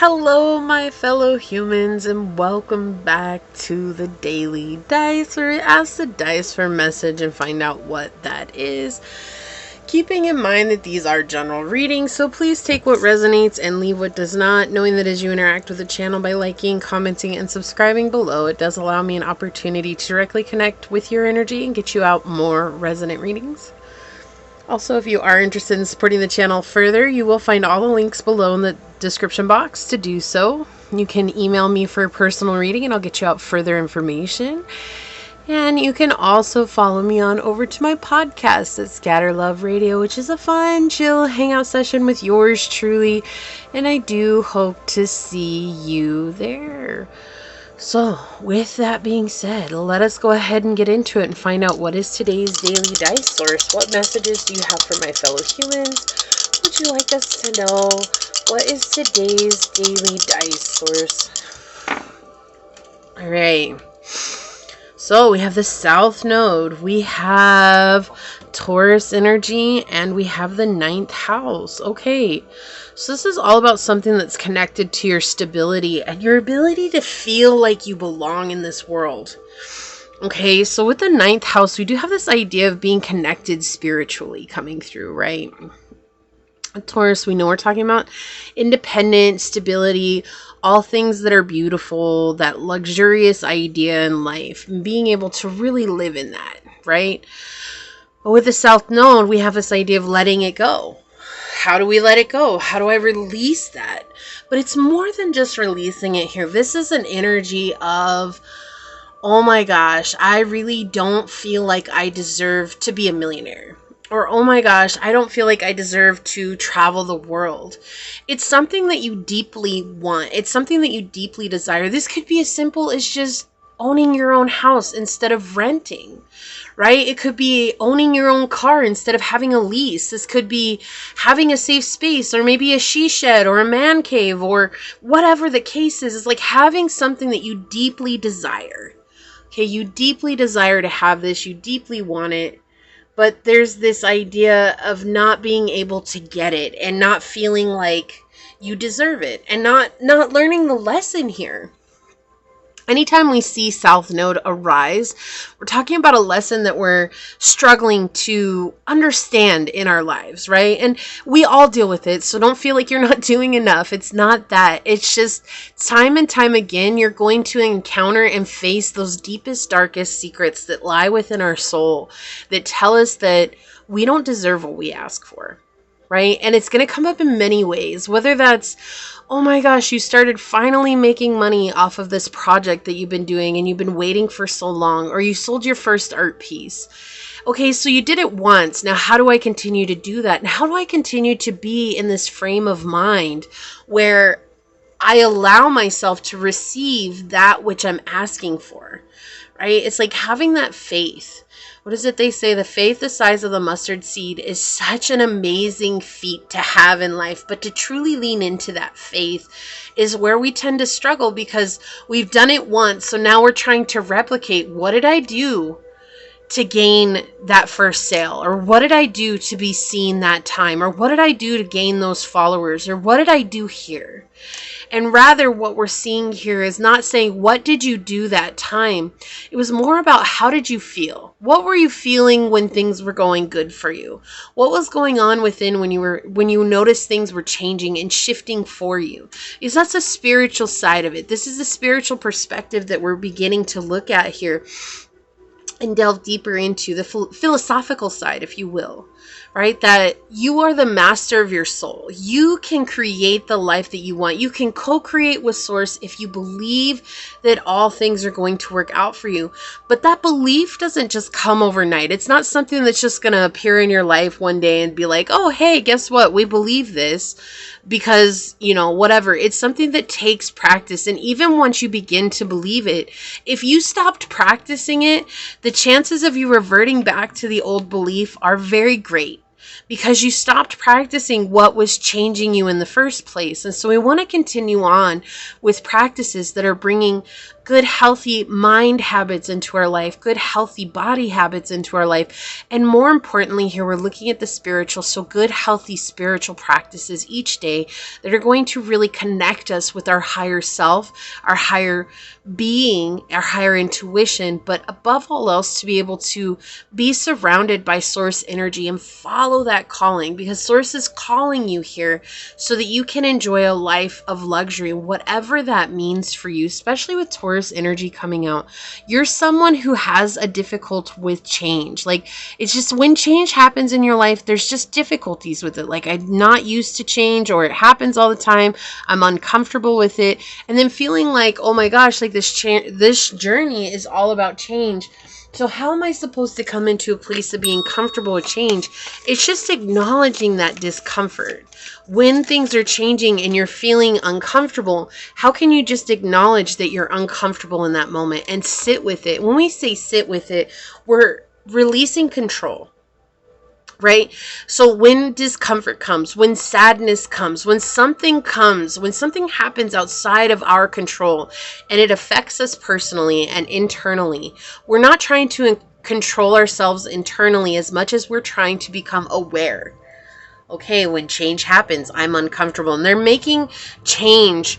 Hello, my fellow humans, and welcome back to the Daily Dice, where we ask the dice for a message and find out what that is. Keeping in mind that these are general readings, so please take what resonates and leave what does not, knowing that as you interact with the channel by liking, commenting, and subscribing below, it does allow me an opportunity to directly connect with your energy and get you out more resonant readings. Also, if you are interested in supporting the channel further, you will find all the links below in the description box to do so. You can email me for a personal reading and I'll get you out further information. And you can also follow me on over to my podcast at Scatter Love Radio, which is a fun, chill hangout session with yours truly. And I do hope to see you there. So, with that being said, let us go ahead and get into it and find out what is today's daily dice source. What messages do you have for my fellow humans? Would you like us to know? What is today's daily dice source? Alright. So, we have the South Node. We have Taurus energy, and we have the 9th house. Okay. So this is all about something that's connected to your stability and your ability to feel like you belong in this world. Okay, so with the 9th house, we do have this idea of being connected spiritually coming through, right? Taurus, we know we're talking about independent, stability, all things that are beautiful, that luxurious idea in life, and being able to really live in that, right? But with the South Node, we have this idea of letting it go. How do we let it go? How do I release that? But it's more than just releasing it here. This is an energy of, oh my gosh, I really don't feel like I deserve to be a millionaire. Or, oh my gosh, I don't feel like I deserve to travel the world. It's something that you deeply want. It's something that you deeply desire. This could be as simple as just owning your own house instead of renting. Right? It could be owning your own car instead of having a lease. This could be having a safe space, or maybe a she shed or a man cave, or whatever the case is. It's like having something that you deeply desire. Okay, you deeply desire to have this. You deeply want it. But there's this idea of not being able to get it and not feeling like you deserve it and not learning the lesson here. Anytime we see South Node arise, we're talking about a lesson that we're struggling to understand in our lives, right? And we all deal with it, so don't feel like you're not doing enough. It's not that. It's just time and time again, you're going to encounter and face those deepest, darkest secrets that lie within our soul that tell us that we don't deserve what we ask for, right? And it's going to come up in many ways, whether that's, oh my gosh, you started finally making money off of this project that you've been doing and you've been waiting for so long, or you sold your first art piece. Okay, so you did it once. Now, how do I continue to do that? And how do I continue to be in this frame of mind where I allow myself to receive that which I'm asking for, right? It's like having that faith. What is it they say? The faith the size of the mustard seed is such an amazing feat to have in life. But to truly lean into that faith is where we tend to struggle because we've done it once. So now we're trying to replicate. What did I do to gain that first sale? Or what did I do to be seen that time? Or what did I do to gain those followers? Or what did I do here? And rather what we're seeing here is not saying, what did you do that time? It was more about, how did you feel? What were you feeling when things were going good for you? What was going on within when you noticed things were changing and shifting for you? Because that's a spiritual side of it. This is the spiritual perspective that we're beginning to look at here and delve deeper into the philosophical side, if you will, right? That you are the master of your soul. You can create the life that you want. You can co-create with Source if you believe that all things are going to work out for you. But that belief doesn't just come overnight. It's not something that's just going to appear in your life one day and be like, oh, hey, guess what? We believe this because, whatever. It's something that takes practice. And even once you begin to believe it, if you stopped practicing it, the chances of you reverting back to the old belief are very great because you stopped practicing what was changing you in the first place. And so we want to continue on with practices that are bringing good, healthy mind habits into our life, good, healthy body habits into our life. And more importantly, here we're looking at the spiritual. So good, healthy spiritual practices each day that are going to really connect us with our higher self, our higher being, our higher intuition, but above all else, to be able to be surrounded by source energy and follow that calling, because source is calling you here so that you can enjoy a life of luxury, whatever that means for you, especially with Taurus energy coming out. You're someone who has a difficult with change. Like, it's just when change happens in your life, there's just difficulties with it. Like, I'm not used to change, or it happens all the time. I'm uncomfortable with it. And then feeling like, oh my gosh, like this journey is all about change. So how am I supposed to come into a place of being comfortable with change? It's just acknowledging that discomfort. When things are changing and you're feeling uncomfortable, how can you just acknowledge that you're uncomfortable in that moment and sit with it? When we say sit with it, we're releasing control. Right? So when discomfort comes, when sadness comes, when something happens outside of our control and it affects us personally and internally, we're not trying to control ourselves internally as much as we're trying to become aware. Okay, when change happens, I'm uncomfortable. And they're making change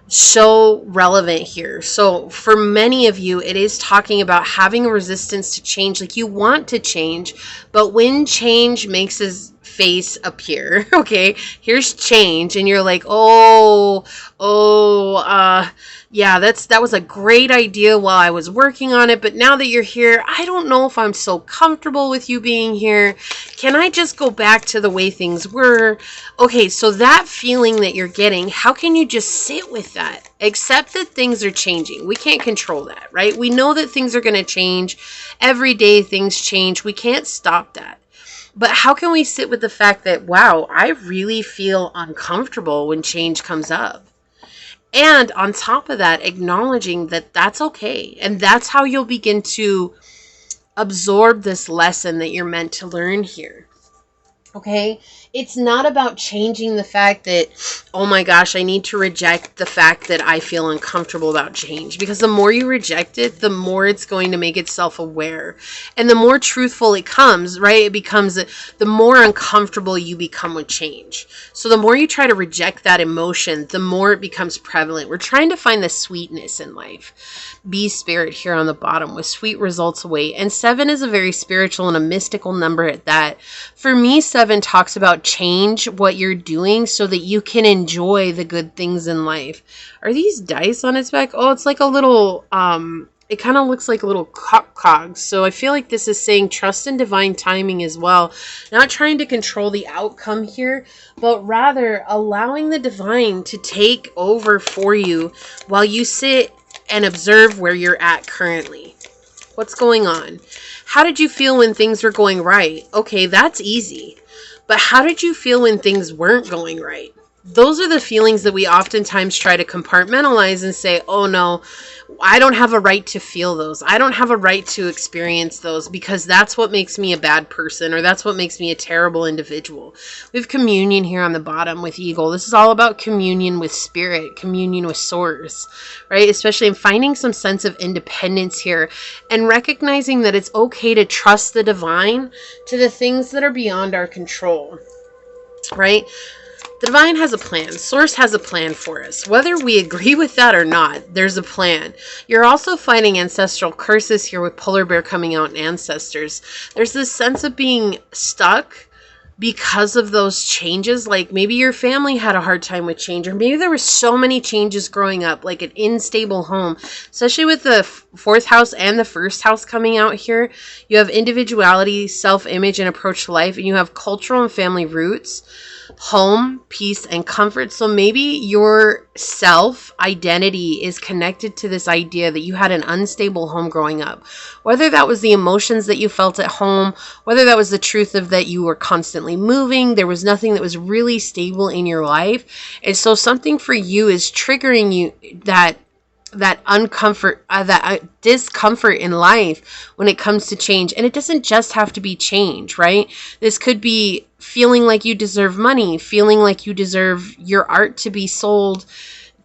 so relevant here. So for many of you, it is talking about having a resistance to change. Like, you want to change, but when change makes his face appear, okay, here's change, and you're like, yeah, that was a great idea while I was working on it, but now that you're here, I don't know if I'm so comfortable with you being here. Can I just go back to the way things were? Okay, so that feeling that you're getting, how can you just sit with that? Accept that things are changing. We can't control that, right? We know that things are going to change. Every day things change. We can't stop that. But how can we sit with the fact that, wow, I really feel uncomfortable when change comes up? And on top of that, acknowledging that that's okay. And that's how you'll begin to absorb this lesson that you're meant to learn here. Okay? It's not about changing the fact that, oh my gosh, I need to reject the fact that I feel uncomfortable about change. Because the more you reject it, the more it's going to make itself aware. And the more truthful it comes, right? It becomes, the more uncomfortable you become with change. So the more you try to reject that emotion, the more it becomes prevalent. We're trying to find the sweetness in life. Be spirit here on the bottom with sweet results await. And 7 is a very spiritual and a mystical number at that. For me, 7 talks about change what you're doing so that you can enjoy the good things in life. Are these dice on its back? Oh, it's like a little, it kind of looks like a little cogs. So I feel like this is saying trust in divine timing as well. Not trying to control the outcome here, but rather allowing the divine to take over for you while you sit and observe where you're at currently. What's going on? How did you feel when things were going right? Okay, that's easy. But how did you feel when things weren't going right? Those are the feelings that we oftentimes try to compartmentalize and say, oh no, I don't have a right to feel those. I don't have a right to experience those because that's what makes me a bad person, or that's what makes me a terrible individual. We have communion here on the bottom with Eagle. This is all about communion with spirit, communion with source, right? Especially in finding some sense of independence here and recognizing that it's okay to trust the divine to the things that are beyond our control, right? The divine has a plan. Source has a plan for us. Whether we agree with that or not, there's a plan. You're also fighting ancestral curses here with polar bear coming out and ancestors. There's this sense of being stuck because of those changes. Like maybe your family had a hard time with change, or maybe there were so many changes growing up, like an unstable home, especially with the 4th house and the 1st house coming out here. You have individuality, self-image, and approach to life, and you have cultural and family roots, home, peace, and comfort. So maybe your self-identity is connected to this idea that you had an unstable home growing up. Whether that was the emotions that you felt at home, whether that was the truth of that you were constantly moving, there was nothing that was really stable in your life. And so something for you is triggering you that discomfort in life when it comes to change. And it doesn't just have to be change, right? This could be feeling like you deserve money, feeling like you deserve your art to be sold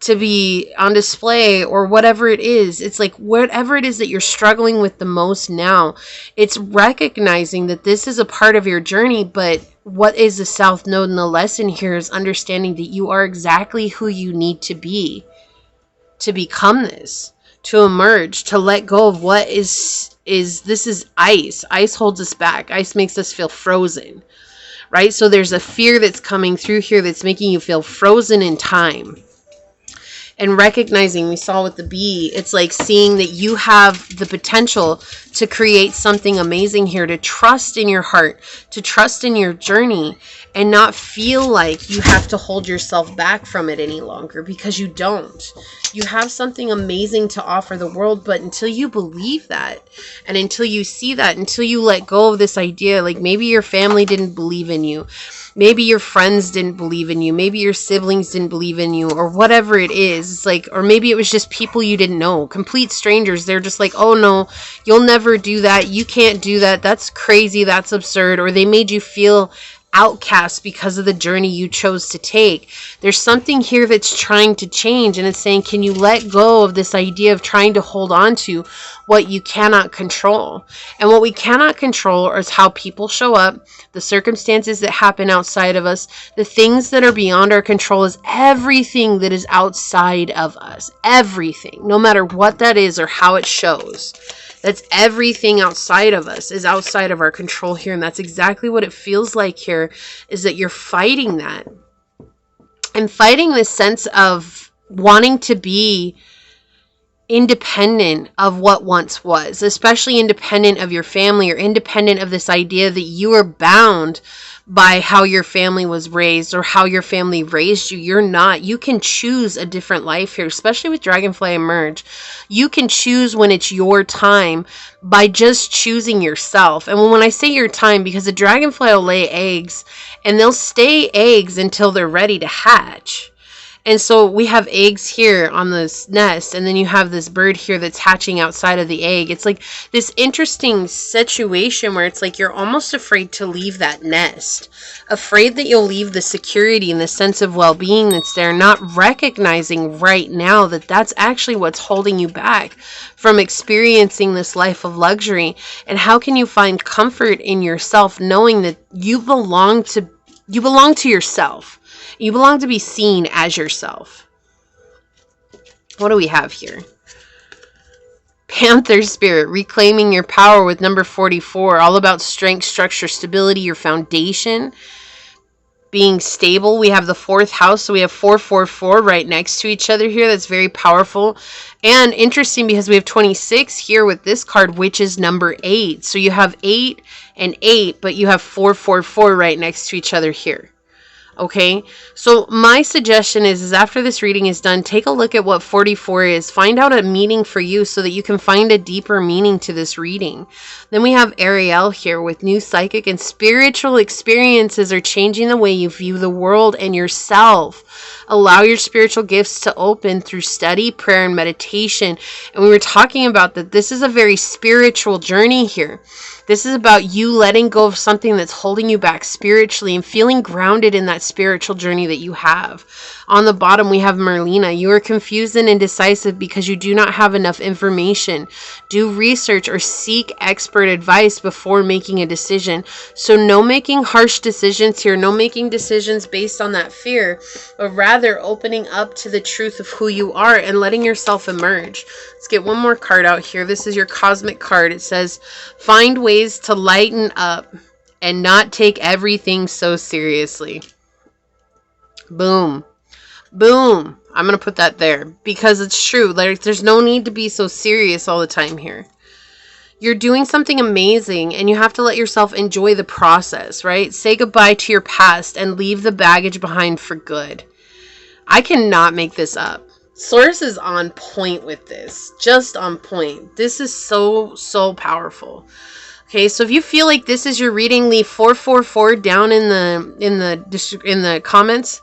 to be on display, or whatever it is. It's like whatever it is that you're struggling with the most now, it's recognizing that this is a part of your journey. But what is the South Node? And the lesson here is understanding that you are exactly who you need to be to become this, to emerge, to let go of what is this is ice. Ice holds us back. Ice makes us feel frozen, right? So there's a fear that's coming through here that's making you feel frozen in time. And recognizing, we saw with the bee, it's like seeing that you have the potential to create something amazing here, to trust in your heart, to trust in your journey, and not feel like you have to hold yourself back from it any longer, because you don't. You have something amazing to offer the world, but until you believe that, and until you see that, until you let go of this idea, like maybe your family didn't believe in you, maybe your friends didn't believe in you, maybe your siblings didn't believe in you, or whatever it is. It's like, or maybe it was just people you didn't know, complete strangers. They're just like, oh no, you'll never do that, you can't do that, that's crazy, that's absurd. Or they made you feel outcast because of the journey you chose to take. There's something here that's trying to change, and it's saying, can you let go of this idea of trying to hold on to what you cannot control? And what we cannot control is how people show up, the circumstances that happen outside of us. The things that are beyond our control is everything that is outside of us. Everything, no matter what that is or how it shows. That's everything outside of us is outside of our control here. And that's exactly what it feels like here, is that you're fighting that. And fighting this sense of wanting to be independent of what once was, especially independent of your family, or independent of this idea that you are bound by how your family was raised or how your family raised you. You're not. You can choose a different life here, especially with Dragonfly Emerge. You can choose when it's your time by just choosing yourself. And when I say your time, because a dragonfly will lay eggs, and they'll stay eggs until they're ready to hatch. And so we have eggs here on this nest, and then you have this bird here that's hatching outside of the egg. It's like this interesting situation where it's like you're almost afraid to leave that nest, afraid that you'll leave the security and the sense of well-being that's there, not recognizing right now that that's actually what's holding you back from experiencing this life of luxury. And how can you find comfort in yourself, knowing that you belong to yourself? You belong to be seen as yourself. What do we have here? Panther Spirit, reclaiming your power with number 44. All about strength, structure, stability, your foundation, being stable. We have the 4th house, so we have 444 right next to each other here. That's very powerful. And interesting, because we have 26 here with this card, which is number 8. So you have 8 and 8, but you have 444 right next to each other here. Okay, so my suggestion is after this reading is done, take a look at what 44 is. Find out a meaning for you so that you can find a deeper meaning to this reading. Then we have Ariel here with new psychic and spiritual experiences are changing the way you view the world and yourself. Allow your spiritual gifts to open through study, prayer, and meditation. And we were talking about that this is a very spiritual journey here. This is about you letting go of something that's holding you back spiritually and feeling grounded in that spiritual journey that you have. On the bottom, we have Merlina. You are confused and indecisive because you do not have enough information. Do research or seek expert advice before making a decision. So no making harsh decisions here. No making decisions based on that fear, but rather opening up to the truth of who you are and letting yourself emerge. Let's get one more card out here. This is your cosmic card. It says, find ways to lighten up and not take everything so seriously. Boom. Boom. I'm going to put that there because it's true. Like, there's no need to be so serious all the time here. You're doing something amazing and you have to let yourself enjoy the process, right? Say goodbye to your past and leave the baggage behind for good. I cannot make this up. Source is on point with this. Just on point. This is so, so powerful. Okay, so if you feel like this is your reading, leave 444 down in the comments.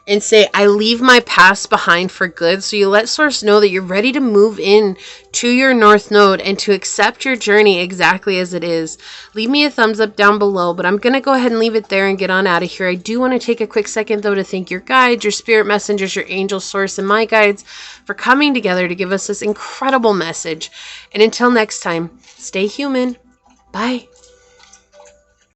and say, I leave my past behind for good. So you let Source know that you're ready to move in to your North Node and to accept your journey exactly as it is. Leave me a thumbs up down below, but I'm going to go ahead and leave it there and get on out of here. I do want to take a quick second, though, to thank your guides, your spirit messengers, your angel Source, and my guides for coming together to give us this incredible message. And until next time, stay human. Bye.